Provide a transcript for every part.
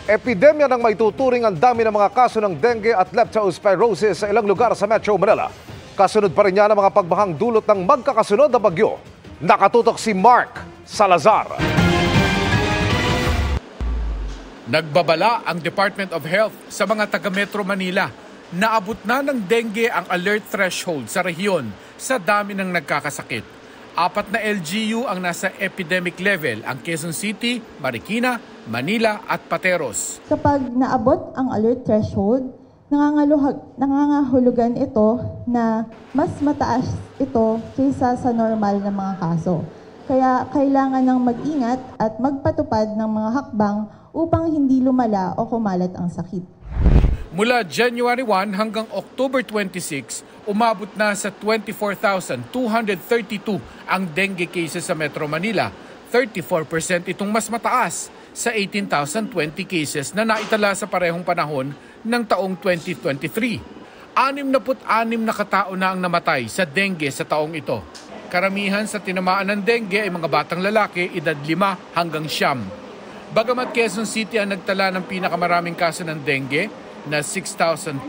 Epidemya ng maituturing ang dami ng mga kaso ng dengue at leptospirosis sa ilang lugar sa Metro Manila. Kasunod pa rin yan ang mga pagbahang dulot ng magkakasunod na bagyo. Nakatutok si Mark Salazar. Nagbabala ang Department of Health sa mga taga Metro Manila. Naabot na ng dengue ang alert threshold sa rehiyon sa dami ng nagkakasakit. 4 na LGU ang nasa epidemic level, ang Quezon City, Marikina, Manila at Pateros. Kapag naabot ang alert threshold, nangangahulugan ito na mas mataas ito kaysa sa normal na mga kaso. Kaya kailangan ng mag-ingat at magpatupad ng mga hakbang upang hindi lumala o kumalat ang sakit. Mula January 1 hanggang October 26, umabot na sa 24,232 ang dengue cases sa Metro Manila. 34% itong mas mataas sa 18,020 cases na naitala sa parehong panahon ng taong 2023. 66 na katao na ang namatay sa dengue sa taong ito. Karamihan sa tinamaan ng dengue ay mga batang lalaki, edad 5 hanggang 9. Bagamat Quezon City ang nagtala ng pinakamaraming kaso ng dengue na 6,208,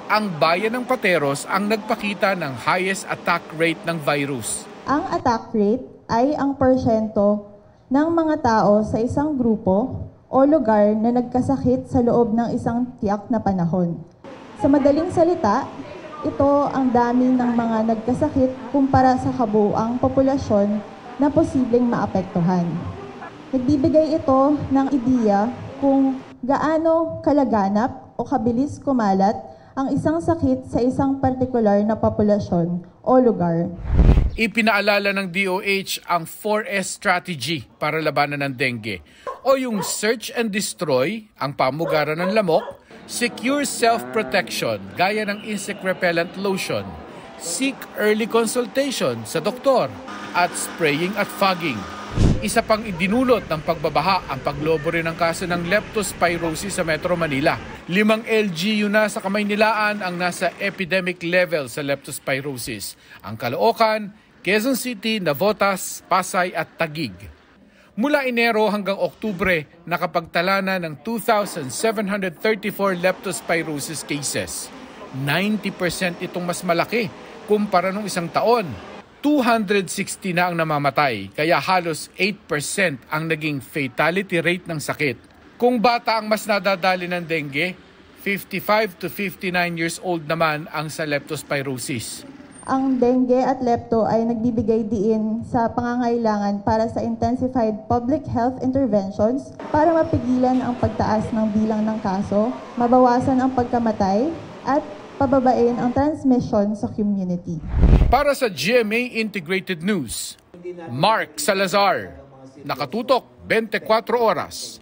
ang bayan ng Pateros ang nagpakita ng highest attack rate ng virus. Ang attack rate ay ang porsyento ng mga tao sa isang grupo o lugar na nagkasakit sa loob ng isang tiyak na panahon. Sa madaling salita, ito ang dami ng mga nagkasakit kumpara sa kabuuang populasyon na posibleng maapektuhan. Nagbibigay ito ng ideya kung gaano kalaganap o kabilis kumalat ang isang sakit sa isang partikular na populasyon o lugar. Ipinaalala ng DOH ang 4S strategy para labanan ng dengue o yung search and destroy, ang pamugaran ng lamok, secure self-protection gaya ng insect repellent lotion, seek early consultation sa doktor, at spraying at fogging. Isa pang idinulot ng pagbabaha ang paglobo rin ng kaso ng leptospirosis sa Metro Manila. 5 LGU na sa Kamaynilaan ang nasa epidemic level sa leptospirosis. Ang Caloocan, Quezon City, Navotas, Pasay at Taguig. Mula Enero hanggang Oktubre, nakapagtala na ng 2,734 leptospirosis cases. 90% itong mas malaki kumpara nung isang taon. 260 na ang namamatay, kaya halos 8% ang naging fatality rate ng sakit. Kung bata ang mas nadadali ng dengue, 55 to 59 years old naman ang sa leptospirosis. Ang dengue at lepto ay nagbibigay diin sa pangangailangan para sa intensified public health interventions para mapigilan ang pagtaas ng bilang ng kaso, mabawasan ang pagkamatay, at pababain ang transmission sa community. Para sa GMA Integrated News, Mark Salazar, nakatutok 24 oras.